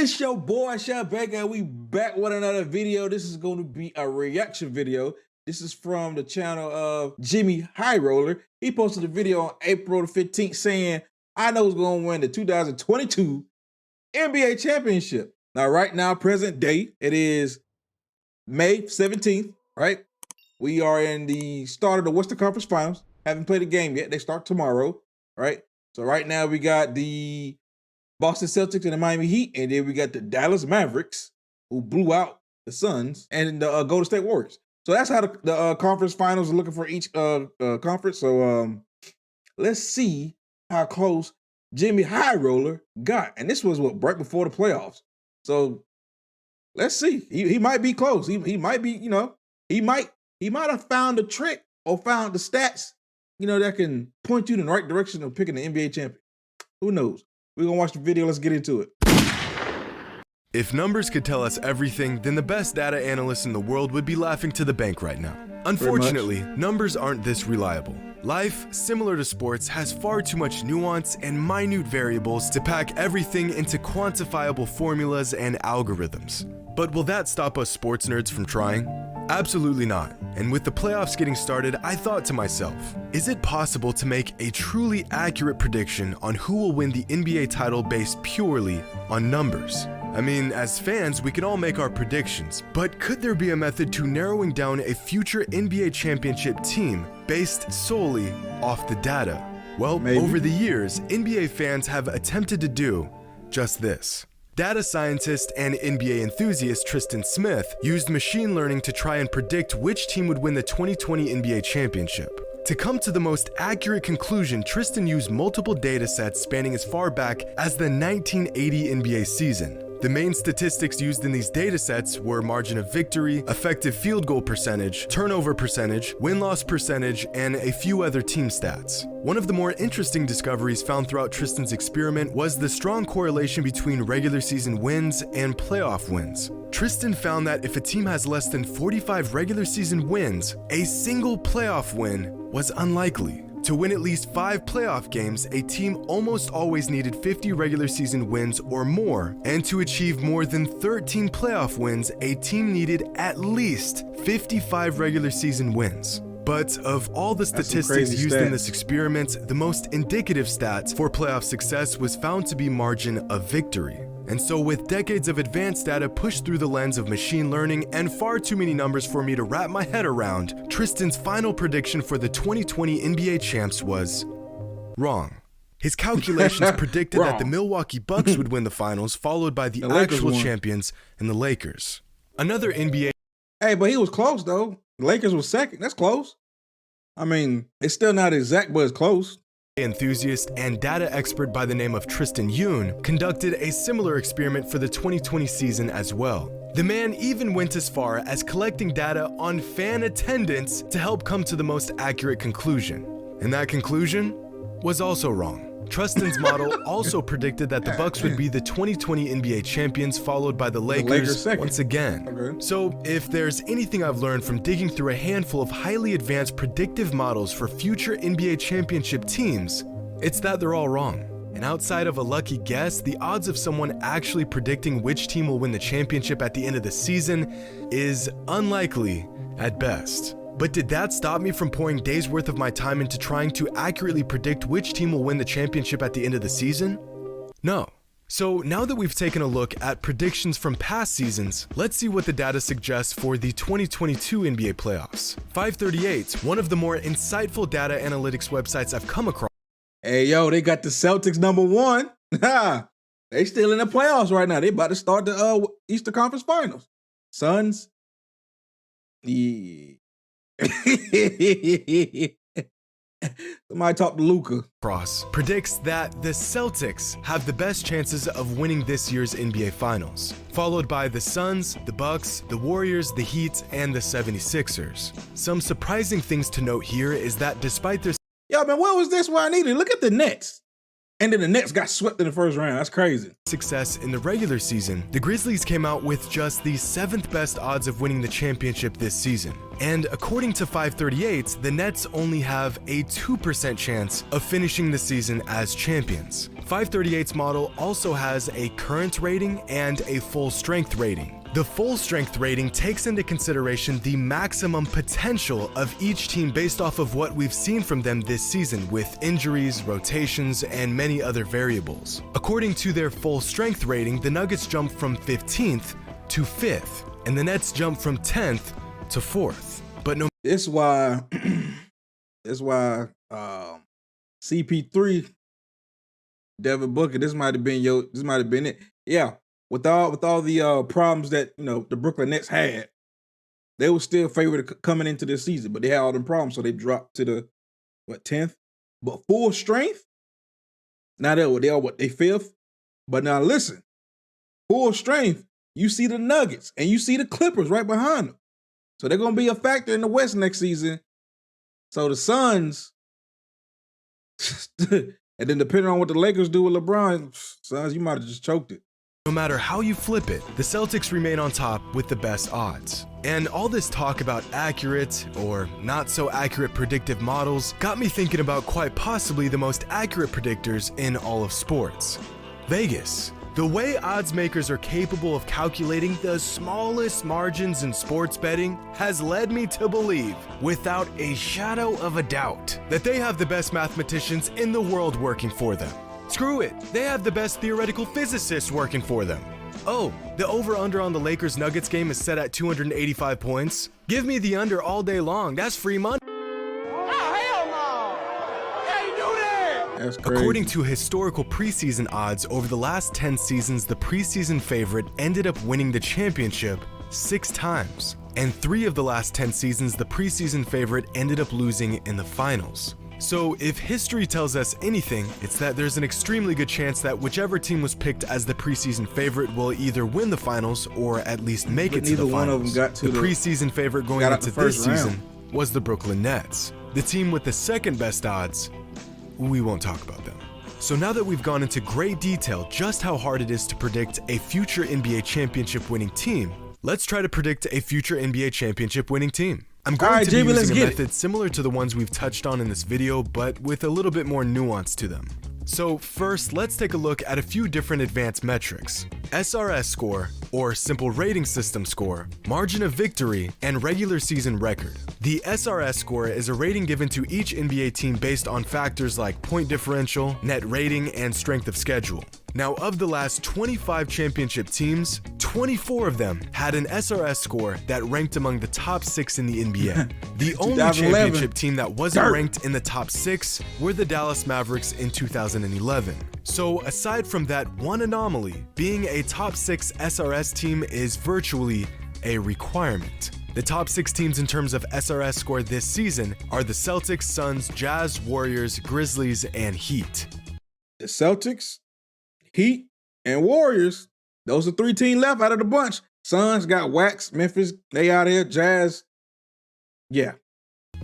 It's your boy Chef Baker. We back with another video. This is going to be a reaction video. This is from the channel of Jimmy High Roller. He posted a video on April the 15th saying, I know who's going to win the 2022 NBA championship. Now, right now, present day, it is May 17th, right? We are in the start of the Western Conference Finals. Haven't played a game yet. They start tomorrow, right? So right now we got the Boston Celtics and the Miami Heat, and then we got the Dallas Mavericks, who blew out the Suns, and the Golden State Warriors. So that's how the conference finals are looking for each conference. So let's see how close Jimmy High Roller got. And this was right before the playoffs. So let's see. He might be close. He might be, he might have found a trick or found the stats, that can point you in the right direction of picking the NBA champion. Who knows? We're gonna watch the video. Let's get into it. If numbers could tell us everything, then the best data analysts in the world would be laughing to the bank right now. Unfortunately, numbers aren't this reliable. Life, similar to sports, has far too much nuance and minute variables to pack everything into quantifiable formulas and algorithms. But will that stop us sports nerds from trying? Absolutely not. And with the playoffs getting started, I thought to myself, is it possible to make a truly accurate prediction on who will win the NBA title based purely on numbers? I mean, as fans, we can all make our predictions, but could there be a method to narrowing down a future NBA championship team based solely off the data? Well, maybe. Over the years, NBA fans have attempted to do just this. Data scientist and NBA enthusiast Tristan Smith used machine learning to try and predict which team would win the 2020 NBA championship. To come to the most accurate conclusion, Tristan used multiple data sets spanning as far back as the 1980 NBA season. The main statistics used in these datasets were margin of victory, effective field goal percentage, turnover percentage, win-loss percentage, and a few other team stats. One of the more interesting discoveries found throughout Tristan's experiment was the strong correlation between regular season wins and playoff wins. Tristan found that if a team has less than 45 regular season wins, a single playoff win was unlikely. To win at least 5 playoff games, a team almost always needed 50 regular season wins or more, and to achieve more than 13 playoff wins, a team needed at least 55 regular season wins. But of all the statistics used in this experiment, the most indicative stat for playoff success was found to be margin of victory. And so with decades of advanced data pushed through the lens of machine learning and far too many numbers for me to wrap my head around, Tristan's final prediction for the 2020 NBA champs was wrong. His calculations predicted that the Milwaukee Bucks would win the finals, followed by the actual champions and the Lakers. Another NBA... Hey, but he was close, though. The Lakers was second. That's close. I mean, it's still not exact, but it's close. Enthusiast and data expert by the name of Tristan Yoon conducted a similar experiment for the 2020 season as well. The man even went as far as collecting data on fan attendance to help come to the most accurate conclusion. And that conclusion was also wrong. Tristan's model also predicted that the Bucks would be the 2020 NBA champions, followed by the Lakers once again. Okay. So if there's anything I've learned from digging through a handful of highly advanced predictive models for future NBA championship teams, it's that they're all wrong. And outside of a lucky guess, the odds of someone actually predicting which team will win the championship at the end of the season is unlikely at best. But did that stop me from pouring days worth of my time into trying to accurately predict which team will win the championship at the end of the season? No. So now that we've taken a look at predictions from past seasons, let's see what the data suggests for the 2022 NBA playoffs. 538, one of the more insightful data analytics websites I've come across. Hey, yo, they got the Celtics #1. They still in the playoffs right now. They about to start the Eastern Conference Finals. Suns. Yeah. Somebody talk to Luka. Cross predicts that the Celtics have the best chances of winning this year's NBA Finals, followed by the Suns, the Bucks, the Warriors, the Heat, and the 76ers. Some surprising things to note here is that despite their... Yo, man, what was this where I needed? Look at the Nets. And then the Nets got swept in the first round. That's crazy. Success in the regular season, the Grizzlies came out with just the 7th best odds of winning the championship this season. And according to 538, the Nets only have a 2% chance of finishing the season as champions. 538's model also has a current rating and a full strength rating. The full strength rating takes into consideration the maximum potential of each team based off of what we've seen from them this season with injuries, rotations, and many other variables. According to their full strength rating, the Nuggets jumped from 15th to 5th, and the Nets jumped from 10th to 4th. But no, That's why CP3, Devin Booker, this might have been it. Yeah. With all the problems that the Brooklyn Nets had, they were still favored coming into this season, but they had all them problems, so they dropped to the 10th. But full strength, now they 5th. But now listen, full strength, you see the Nuggets and you see the Clippers right behind them, so they're gonna be a factor in the West next season. So the Suns, and then depending on what the Lakers do with LeBron, Suns, you might have just choked it. No matter how you flip it, the Celtics remain on top with the best odds. And all this talk about accurate or not so accurate predictive models got me thinking about quite possibly the most accurate predictors in all of sports. Vegas. The way odds makers are capable of calculating the smallest margins in sports betting has led me to believe, without a shadow of a doubt, that they have the best mathematicians in the world working for them. Screw it, they have the best theoretical physicists working for them. Oh, the over-under on the Lakers-Nuggets game is set at 285 points? Give me the under all day long, that's free money. That's crazy. According to historical preseason odds, over the last 10 seasons, the preseason favorite ended up winning the championship 6 times. And 3 of the last 10 seasons, the preseason favorite ended up losing in the finals. So if history tells us anything, it's that there's an extremely good chance that whichever team was picked as the preseason favorite will either win the finals or at least make it to the finals. Neither one of them got to the preseason favorite going into this season was the Brooklyn Nets. The team with the second best odds, we won't talk about them. So now that we've gone into great detail just how hard it is to predict a future NBA championship winning team, let's try to predict a future NBA championship winning team. I'm going to be using a method similar to the ones we've touched on in this video, but with a little bit more nuance to them. So first, let's take a look at a few different advanced metrics. SRS score, or simple rating system score, margin of victory, and regular season record. The SRS score is a rating given to each NBA team based on factors like point differential, net rating, and strength of schedule. Now, of the last 25 championship teams, 24 of them had an SRS score that ranked among the top 6 in the NBA. The only championship team that wasn't ranked in the top 6 were the Dallas Mavericks in 2011. So aside from that one anomaly, being a top 6 SRS team is virtually a requirement. The top 6 teams in terms of SRS score this season are the Celtics, Suns, Jazz, Warriors, Grizzlies, and Heat. The Celtics, Heat, and Warriors, those are 3 teams left out of the bunch. Suns got waxed. Memphis, they out here. Jazz, yeah.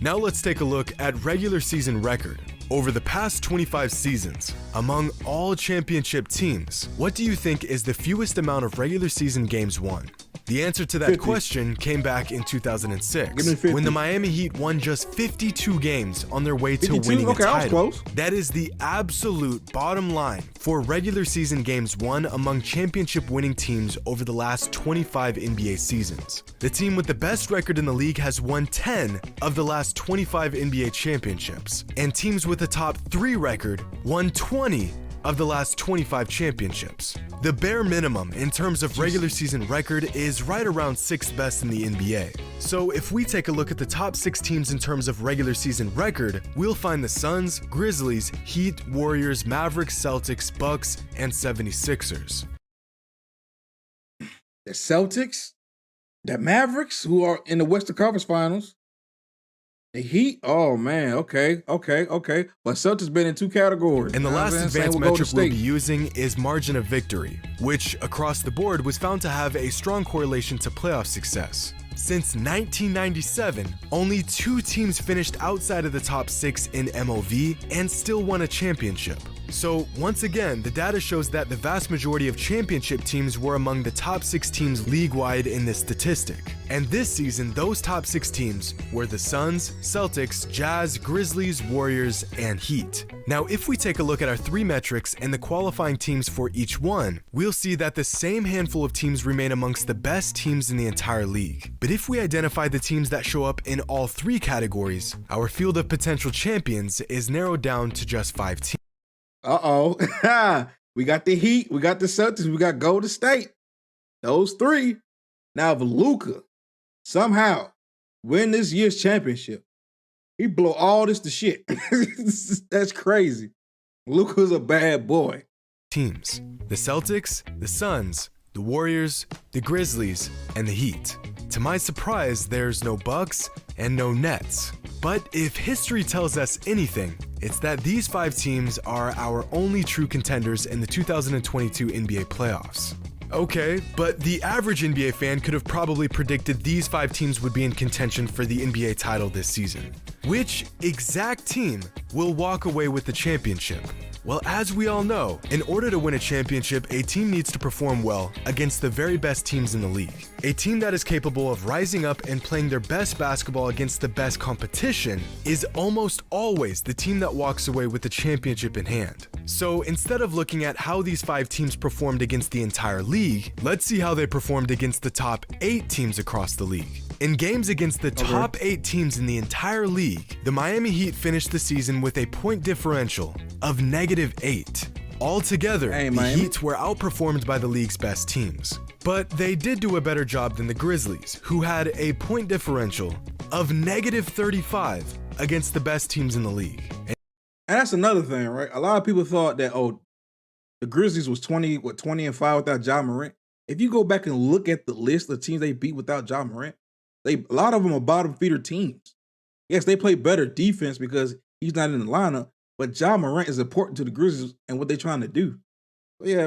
Now let's take a look at regular season record. Over the past 25 seasons, among all championship teams, what do you think is the fewest amount of regular season games won? The answer to that 50. question came back in 2006, when the Miami Heat won just 52 games on their way to winning a title. I was close. That is the absolute bottom line for regular season games won among championship winning teams over the last 25 NBA seasons. The team with the best record in the league has won 10 of the last 25 NBA championships, and teams with a top 3 record won 20 of the last 25 championships. The bare minimum in terms of regular season record is right around 6th best in the NBA. So if we take a look at the top 6 teams in terms of regular season record, we'll find the Suns, Grizzlies, Heat, Warriors, Mavericks, Celtics, Bucks, and 76ers. The Celtics, the Mavericks, who are in the Western Conference Finals, the Heat, oh man, okay. But Celtics been in 2 categories. And the last advanced metric we'll be using is margin of victory, which across the board was found to have a strong correlation to playoff success. Since 1997, only 2 teams finished outside of the top 6 in MOV and still won a championship. So once again, the data shows that the vast majority of championship teams were among the top 6 teams league-wide in this statistic. And this season, those top 6 teams were the Suns, Celtics, Jazz, Grizzlies, Warriors, and Heat. Now, if we take a look at our 3 metrics and the qualifying teams for each one, we'll see that the same handful of teams remain amongst the best teams in the entire league. But if we identify the teams that show up in all 3 categories, our field of potential champions is narrowed down to just 5 teams. We got the Heat, we got the Celtics, we got Golden State. Those 3. Now, if Luka somehow win this year's championship, he blow all this to shit. That's crazy. Luka's a bad boy. Teams: the Celtics, the Suns, the Warriors, the Grizzlies, and the Heat. To my surprise, there's no Bucks and no Nets. But if history tells us anything, it's that these 5 teams are our only true contenders in the 2022 NBA playoffs. Okay, but the average NBA fan could have probably predicted these 5 teams would be in contention for the NBA title this season. Which exact team will walk away with the championship? Well, as we all know, in order to win a championship, a team needs to perform well against the very best teams in the league. A team that is capable of rising up and playing their best basketball against the best competition is almost always the team that walks away with the championship in hand. So instead of looking at how these 5 teams performed against the entire league, let's see how they performed against the top 8 teams across the league. In games against the top 8 teams in the entire league, the Miami Heat finished the season with a point differential of -8. Altogether, the Heat were outperformed by the league's best teams. But they did do a better job than the Grizzlies, who had a point differential of -35 against the best teams in the league. And that's another thing, right? A lot of people thought that, the Grizzlies was 20-5 without Ja Morant. If you go back and look at the list of teams they beat without Ja Morant, a lot of them are bottom feeder teams. Yes, they play better defense because he's not in the lineup, but Ja Morant is important to the Grizzlies and what they're trying to do. So yeah,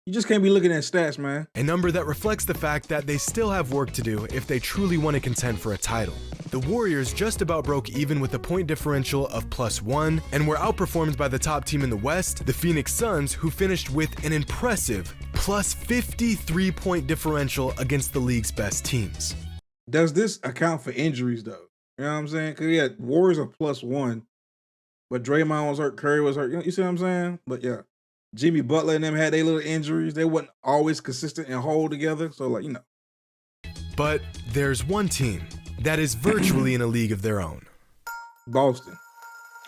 you just can't be looking at stats, man. A number that reflects the fact that they still have work to do if they truly want to contend for a title. The Warriors just about broke even with a point differential of +1 and were outperformed by the top team in the West, the Phoenix Suns, who finished with an impressive +53 point differential against the league's best teams. Does this account for injuries, though? You know what I'm saying? Because, yeah, Warriors are +1, but Draymond was hurt, Curry was hurt. You see what I'm saying? But, yeah, Jimmy Butler and them had their little injuries. They wasn't always consistent and hold together. So, But there's one team that is virtually in a league of their own. Boston.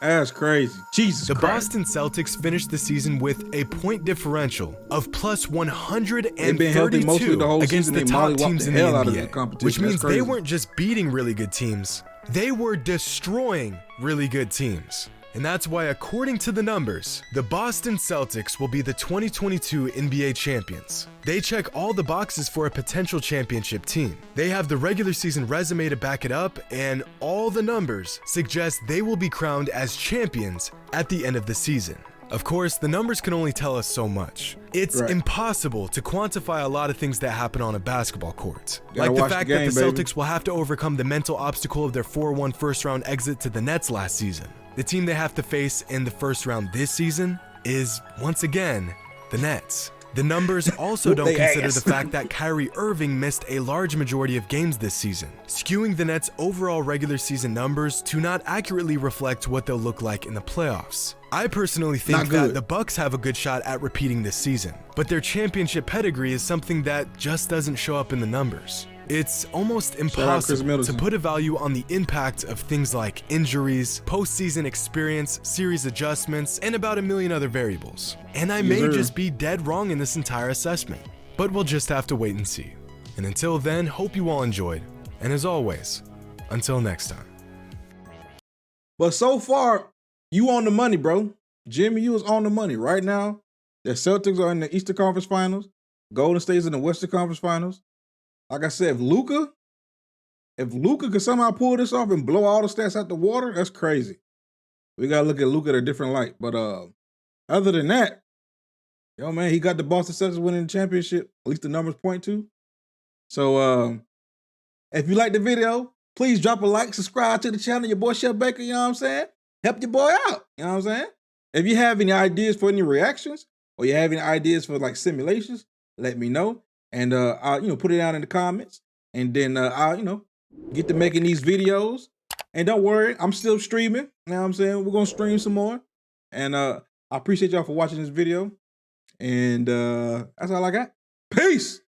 That's crazy. Jesus Christ. The Boston Celtics finished the season with a point differential of +132 against the top teams in the NBA, which means they weren't just beating really good teams, they were destroying really good teams. And that's why, according to the numbers, the Boston Celtics will be the 2022 NBA champions. They check all the boxes for a potential championship team. They have the regular season resume to back it up, and all the numbers suggest they will be crowned as champions at the end of the season. Of course, the numbers can only tell us so much. It's impossible to quantify a lot of things that happen on a basketball court. Like the fact that the Celtics will have to overcome the mental obstacle of their 4-1 first-round exit to the Nets last season. The team they have to face in the first round this season is, once again, the Nets. The numbers also don't consider the fact that Kyrie Irving missed a large majority of games this season, skewing the Nets' overall regular season numbers to not accurately reflect what they'll look like in the playoffs. I personally think that the Bucks have a good shot at repeating this season, but their championship pedigree is something that just doesn't show up in the numbers. It's almost impossible to put a value on the impact of things like injuries, postseason experience, series adjustments, and about a million other variables. And I may just be dead wrong in this entire assessment, but we'll just have to wait and see. And until then, hope you all enjoyed. And as always, until next time. But so far, you on the money, bro. Jimmy, you was on the money. Right now, the Celtics are in the Eastern Conference Finals. Golden State's in the Western Conference Finals. Like I said, if Luka could somehow pull this off and blow all the stats out the water, that's crazy. We got to look at Luka in a different light. But other than that, man, he got the Boston Celtics winning the championship. At least the numbers point to. So if you like the video, please drop a like, subscribe to the channel. Your boy Chef Baker, you know what I'm saying? Help your boy out. You know what I'm saying? If you have any ideas for any reactions, or you have any ideas for like simulations, let me know. And I'll put it down in the comments. And then I'll get to making these videos. And don't worry, I'm still streaming. You know what I'm saying? We're gonna stream some more. And I appreciate y'all for watching this video. And that's all I got. Peace.